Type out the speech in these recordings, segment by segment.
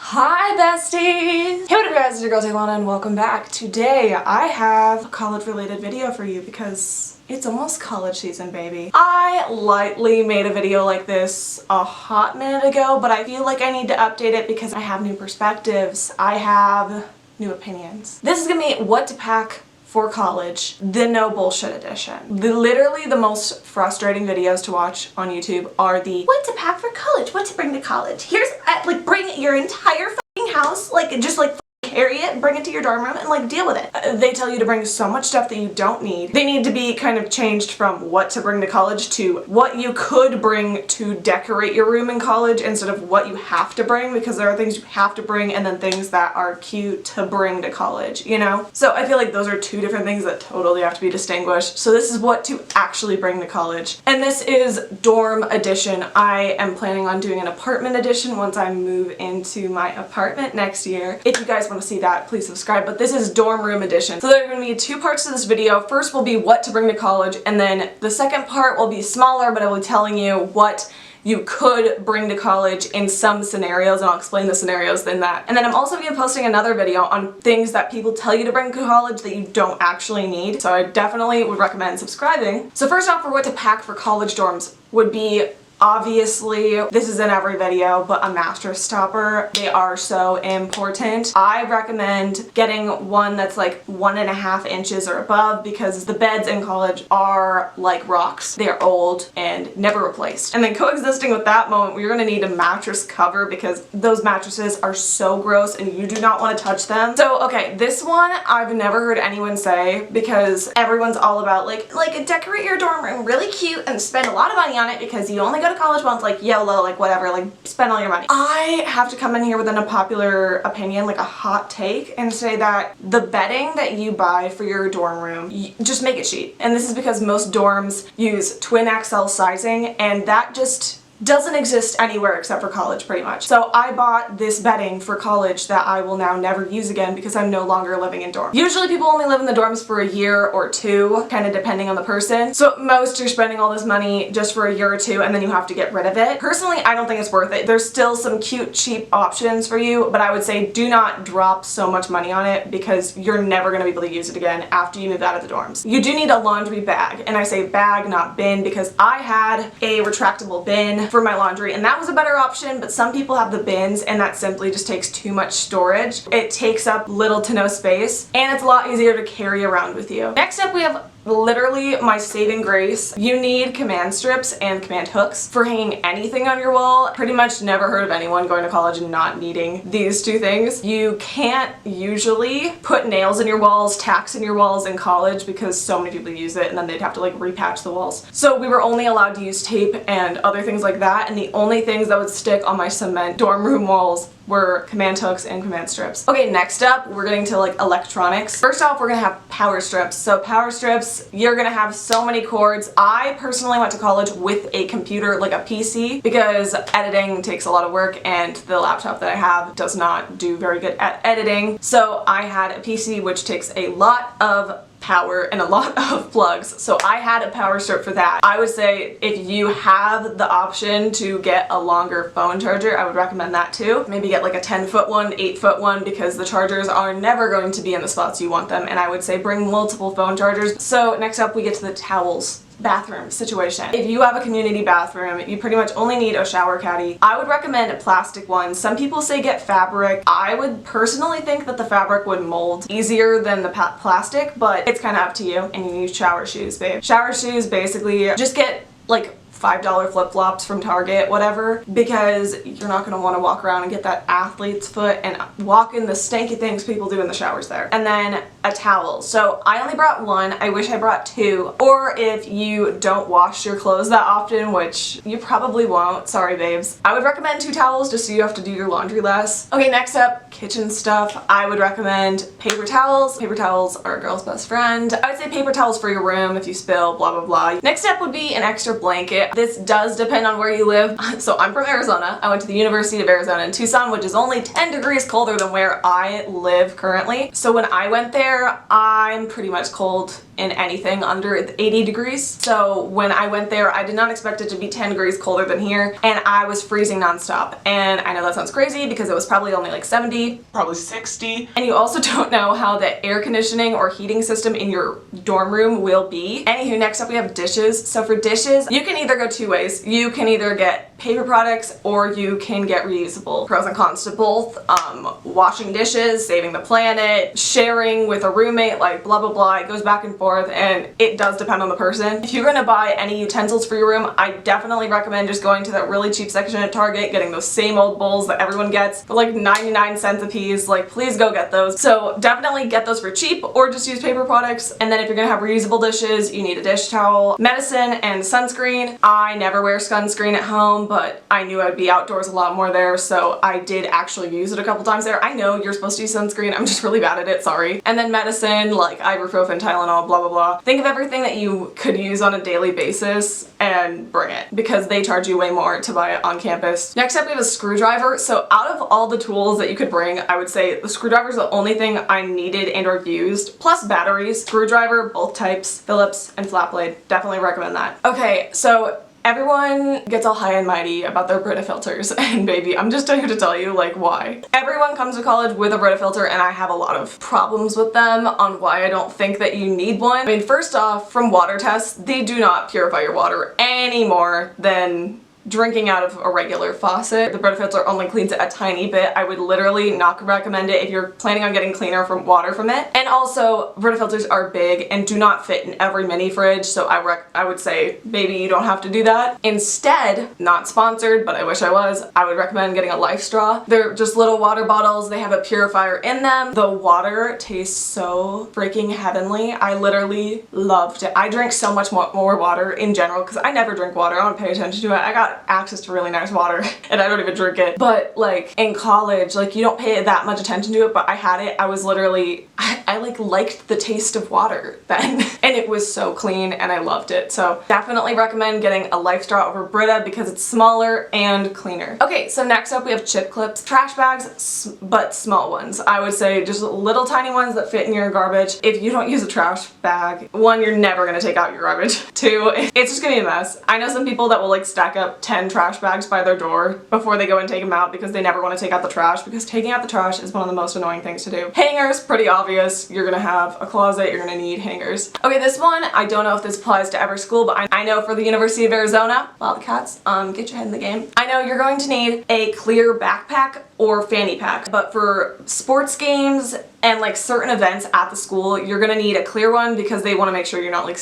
Hi besties! Hey what up guys, it's your girl Talana and welcome back. Today I have a college related video for you because it's almost college season, baby. I lightly made a video like this a hot minute ago, but I feel like I need to update it because I have new perspectives. I have new opinions. This is gonna be what to pack for college, the no bullshit edition. Literally the most frustrating videos to watch on YouTube are the what to pack for college, what to bring to college. Here's like bring your entire fucking house, carry it, bring it to your dorm room, and like deal with it. They tell you to bring so much stuff that you don't need. They need to be kind of changed from what to bring to college to what you could bring to decorate your room in college instead of what you have to bring, because there are things you have to bring and then things that are cute to bring to college, you know? So I feel like those are two different things that totally have to be distinguished. So this is what to actually bring to college. And this is dorm edition. I am planning on doing an apartment edition once I move into my apartment next year. If you guys want to see that, please subscribe, but this is dorm room edition. So there are going to be two parts to this video. First will be what to bring to college, and then the second part will be smaller, but I will be telling you what you could bring to college in some scenarios, and I'll explain the scenarios in that. And then I'm also going to be posting another video on things that people tell you to bring to college that you don't actually need, so I definitely would recommend subscribing. So first off, for what to pack for college dorms would be, obviously, this is in every video, but a mattress topper. They are so important. I recommend getting one that's like 1.5 inches or above because the beds in college are like rocks. They are old and never replaced. And then coexisting with that moment, you're gonna need a mattress cover because those mattresses are so gross and you do not want to touch them. So okay, this one I've never heard anyone say because everyone's all about like decorate your dorm room really cute and spend a lot of money on it because you only go to college once, like YOLO, like whatever, like spend all your money. I have to come in here with an unpopular opinion, like a hot take, and say that the bedding that you buy for your dorm room, just make it cheap. And this is because most dorms use twin XL sizing, and that just doesn't exist anywhere except for college pretty much. So I bought this bedding for college that I will now never use again because I'm no longer living in dorms. Usually people only live in the dorms for a year or two, kind of depending on the person. So at most you're spending all this money just for a year or two and then you have to get rid of it. Personally, I don't think it's worth it. There's still some cute, cheap options for you, but I would say do not drop so much money on it because you're never going to be able to use it again after you move out of the dorms. You do need a laundry bag, and I say bag, not bin, because I had a retractable bin for my laundry and that was a better option, but some people have the bins and that simply just takes too much storage. It takes up little to no space and it's a lot easier to carry around with you. Next up we have literally my saving grace. You need command strips and command hooks for hanging anything on your wall. Pretty much never heard of anyone going to college and not needing these two things. You can't usually put nails in your walls, tacks in your walls in college because so many people use it and then they'd have to like repatch the walls. So we were only allowed to use tape and other things like that, and the only things that would stick on my cement dorm room walls were command hooks and command strips. Okay, next up we're getting to like electronics. First off, we're gonna have power strips. So power strips, you're gonna have so many cords. I personally went to college with a computer, like a PC, because editing takes a lot of work and the laptop that I have does not do very good at editing. So I had a PC which takes a lot of power and a lot of plugs, so I had a power strip for that. I would say if you have the option to get a longer phone charger, I would recommend that too. Maybe get like a 10-foot one, 8-foot one, because the chargers are never going to be in the spots you want them, and I would say bring multiple phone chargers. So next up we get to the towels. Bathroom situation. If you have a community bathroom, you pretty much only need a shower caddy. I would recommend a plastic one. Some people say get fabric. I would personally think that the fabric would mold easier than the plastic, but it's kind of up to you. And you need shower shoes, babe. Shower shoes, basically, just get like $5 flip-flops from Target, whatever, because you're not going to want to walk around and get that athlete's foot and walk in the stanky things people do in the showers there. And then a towel. So I only brought one. I wish I brought two. Or if you don't wash your clothes that often, which you probably won't, sorry babes, I would recommend 2 towels just so you have to do your laundry less. Okay, next up, kitchen stuff. I would recommend paper towels. Paper towels are a girl's best friend. I would say paper towels for your room if you spill, blah blah blah. Next up would be an extra blanket. This does depend on where you live. So I'm from Arizona. I went to the University of Arizona in Tucson, which is only 10 degrees colder than where I live currently. So when I went there, I'm pretty much cold in anything under 80 degrees. So when I went there, I did not expect it to be 10 degrees colder than here, and I was freezing nonstop. And I know that sounds crazy because it was probably only like 70, probably 60. And you also don't know how the air conditioning or heating system in your dorm room will be. Anywho, next up we have dishes. So for dishes, you can either go two ways. You can either get paper products or you can get reusable. Pros and cons to both. Washing dishes, saving the planet, sharing with a roommate, like blah blah blah. It goes back and forth, and it does depend on the person. If you're gonna buy any utensils for your room, I definitely recommend just going to that really cheap section at Target, getting those same old bowls that everyone gets for like 99 cents a piece. Like, please go get those. So definitely get those for cheap, or just use paper products. And then if you're gonna have reusable dishes, you need a dish towel, medicine, and sunscreen. I never wear sunscreen at home, but I knew I'd be outdoors a lot more there, so I did actually use it a couple times there. I know you're supposed to use sunscreen, I'm just really bad at it, sorry. And then medicine, like ibuprofen, Talana, blah blah blah. Think of everything that you could use on a daily basis and bring it, because they charge you way more to buy it on campus. Next up we have a screwdriver. So out of all the tools that you could bring, I would say the screwdriver is the only thing I needed and or used, plus batteries. Screwdriver, both types, Phillips and flat blade. Definitely recommend that. Okay, so everyone gets all high and mighty about their Brita filters, and baby, I'm just here to tell you, like, why. Everyone comes to college with a Brita filter, and I have a lot of problems with them on why I don't think that you need one. I mean, first off, from water tests, they do not purify your water any more than drinking out of a regular faucet. The Brita filter only cleans it a tiny bit. I would literally not recommend it if you're planning on getting cleaner from water from it. And also, Brita filters are big and do not fit in every mini fridge, so I would say, baby, you don't have to do that. Instead, not sponsored, but I wish I was, I would recommend getting a Life Straw. They're just little water bottles. They have a purifier in them. The water tastes so freaking heavenly. I literally loved it. I drink so much more water in general because I never drink water. I don't pay attention to it. I got access to really nice water and I don't even drink it. But like in college, like you don't pay that much attention to it, but I had it. I was literally, I like liked the taste of water then and it was so clean and I loved it. So definitely recommend getting a Life Straw over Brita because it's smaller and cleaner. Okay, so next up we have chip clips. Trash bags, but small ones. I would say just little tiny ones that fit in your garbage. If you don't use a trash bag, one, you're never gonna take out your garbage. Two, it's just gonna be a mess. I know some people that will like stack up 10 trash bags by their door before they go and take them out because they never want to take out the trash, because taking out the trash is one of the most annoying things to do. Hangers, pretty obvious. You're gonna have a closet, you're gonna need hangers. Okay, this one, I don't know if this applies to every school, but I know for the University of Arizona, Wildcats, get your head in the game. I know you're going to need a clear backpack or fanny pack, but for sports games and like certain events at the school, you're gonna need a clear one because they want to make sure you're not like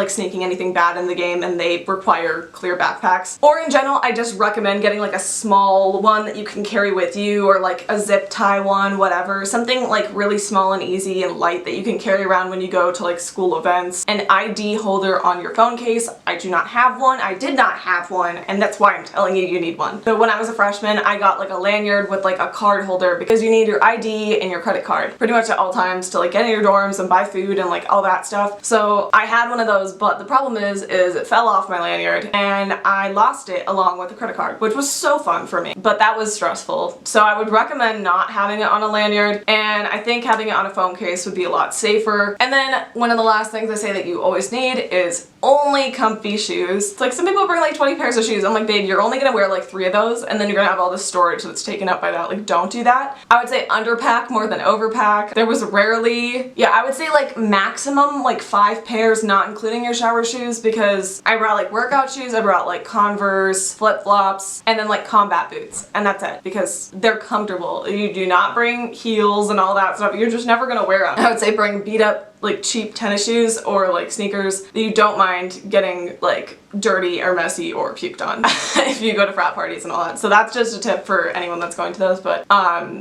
sneaking anything bad in the game, and they require clear backpacks. Or in general, I just recommend getting like a small one that you can carry with you, or like a zip tie one, whatever. Something like really small and easy and light that you can carry around when you go to like school events. An ID holder on your phone case. I do not have one. I did not have one, and that's why I'm telling you need one. So when I was a freshman, I got like a lanyard with like a card holder because you need your ID and your credit card pretty much at all times to like get in your dorms and buy food and like all that stuff. So I had one of those, but the problem is it fell off my lanyard and I lost it along with the credit card, which was so fun for me, but that was stressful. So I would recommend not having it on a lanyard, and I think having it on a phone case would be a lot safer. And then one of the last things I say that you always need is only comfy shoes. It's like some people bring like 20 pairs of shoes. I'm like, babe, you're only gonna wear like 3 of those and then you're gonna have all this storage that's taken up by that. Like, don't do that. I would say underpack more than overpack. There was rarely, yeah, I would say like maximum like 5 pairs, not including your shower shoes, because I brought like workout shoes, I brought like Converse, flip-flops, and then like combat boots, and that's it, because they're comfortable. You do not bring heels and all that stuff. You're just never gonna wear them. I would say bring beat up like cheap tennis shoes or like sneakers that you don't mind getting like dirty or messy or puked on if you go to frat parties and all that. So that's just a tip for anyone that's going to those, but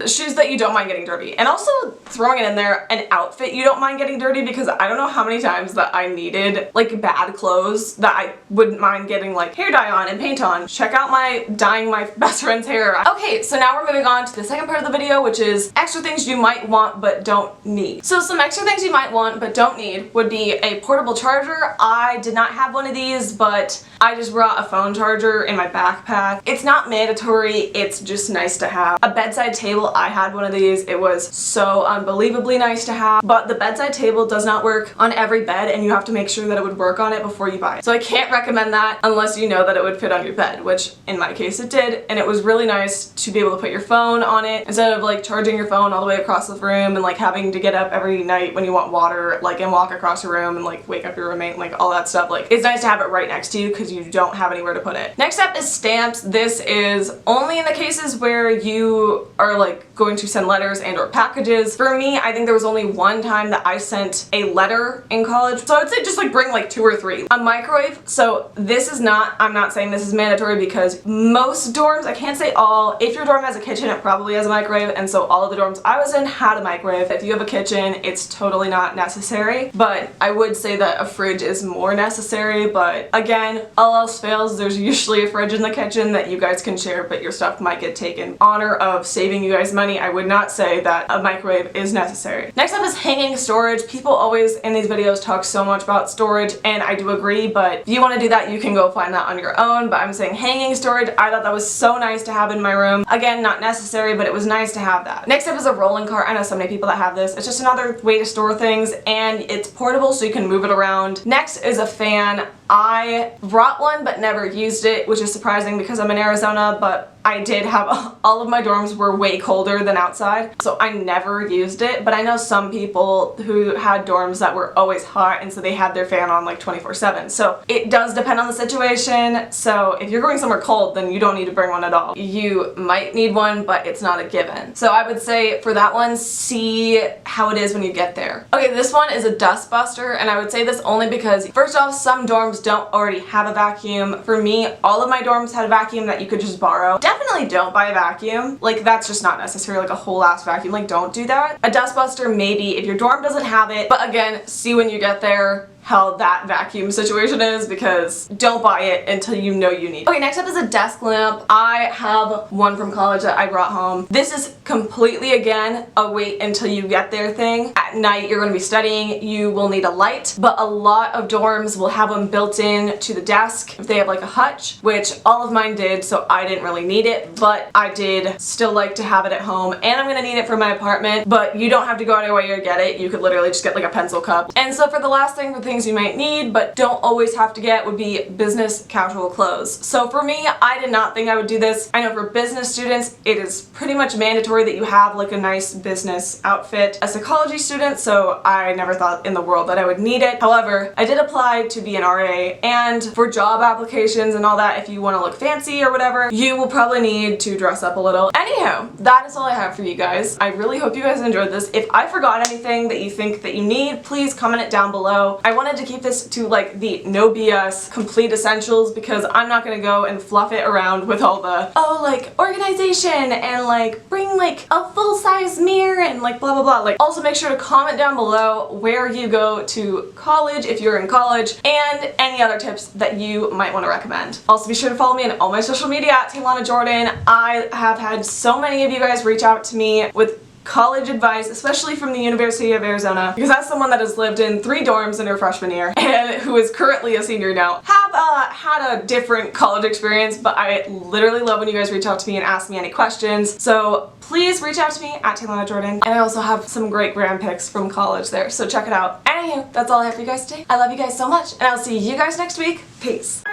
shoes that you don't mind getting dirty. And also throwing it in there, an outfit you don't mind getting dirty, because I don't know how many times that I needed like bad clothes that I wouldn't mind getting like hair dye on and paint on. Check out my dyeing my best friend's hair. Okay, so now we're moving on to the second part of the video, which is extra things you might want but don't need. So some extra things you might want but don't need would be a portable charger. I did not have one of these, but but I just brought a phone charger in my backpack. It's not mandatory, it's just nice to have. A bedside table, I had one of these. It was so unbelievably nice to have, but the bedside table does not work on every bed and you have to make sure that it would work on it before you buy it. So I can't recommend that unless you know that it would fit on your bed, which in my case it did, and it was really nice to be able to put your phone on it instead of like charging your phone all the way across the room and like having to get up every night when you want water like and walk across your room and like wake up your roommate and like all that stuff. Like, it's nice to have it right next to you because you don't have anywhere to put it. Next up is stamps. This is only in the cases where you are like going to send letters and or packages. For me, I think there was only one time that I sent a letter in college, so I would say just like bring like 2 or 3. A microwave, so this is not, I'm not saying this is mandatory because most dorms, I can't say all, if your dorm has a kitchen it probably has a microwave, and so all of the dorms I was in had a microwave. If you have a kitchen, it's totally not necessary, but I would say that a fridge is more necessary. But again, all else fails, there's usually a fridge in the kitchen that you guys can share, but your stuff might get taken. In honor of saving you guys money, I would not say that a microwave is necessary. Next up is hanging storage. People always in these videos talk so much about storage, and I do agree, but if you want to do that, you can go find that on your own, but I'm saying hanging storage, I thought that was so nice to have in my room. Again, not necessary, but it was nice to have that. Next up is a rolling cart. I know so many people that have this. It's just another way to store things, and it's portable so you can move it around. Next is a fan. I brought one but never used it, which is surprising because I'm in Arizona, but I did have, all of my dorms were way colder than outside, so I never used it. But I know some people who had dorms that were always hot, and so they had their fan on like 24/7. So it does depend on the situation. So if you're going somewhere cold, then you don't need to bring one at all. You might need one, but it's not a given. So I would say for that one, see how it is when you get there. Okay, this one is a dust buster, and I would say this only because first off, some dorms don't already have a vacuum. For me, all of my dorms had a vacuum that you could just borrow. Definitely don't buy a vacuum. Like, that's just not necessary, like a whole ass vacuum. Like, don't do that. A dustbuster, maybe, if your dorm doesn't have it. But again, see when you get there how that vacuum situation is, because don't buy it until you know you need it. Okay, next up is a desk lamp. I have one from college that I brought home. This is completely, again, a wait until you get there thing. At night, you're going to be studying, you will need a light, but a lot of dorms will have them built in to the desk if they have like a hutch, which all of mine did, so I didn't really need it, but I did still like to have it at home, and I'm going to need it for my apartment, but you don't have to go out of your way to get it. You could literally just get like a pencil cup. And so for the last thing, for things you might need but don't always have to get, would be business casual clothes. So for me, I did not think I would do this. I know for business students, it is pretty much mandatory that you have like a nice business outfit. A psychology student, so I never thought in the world that I would need it. However, I did apply to be an RA, and for job applications and all that, if you want to look fancy or whatever, you will probably need to dress up a little. Anyhow, that is all I have for you guys. I really hope you guys enjoyed this. If I forgot anything that you think that you need, please comment it down below. I wanted to keep this to like the no BS complete essentials because I'm not gonna go and fluff it around with all the like organization and like bring like a full-size mirror and like blah blah blah. Like, also make sure to comment down below where you go to college if you're in college and any other tips that you might want to recommend. Also be sure to follow me on all my social media at Talana Jordan. I have had so many of you guys reach out to me with college advice, especially from the University of Arizona, because that's someone that has lived in 3 dorms in her freshman year and who is currently a senior now. Have had a different college experience, but I literally love when you guys reach out to me and ask me any questions. So please reach out to me at Talana Jordan, and I also have some great brand pics from college there, so check it out. Anywho, that's all I have for you guys today. I love you guys so much, and I'll see you guys next week. Peace.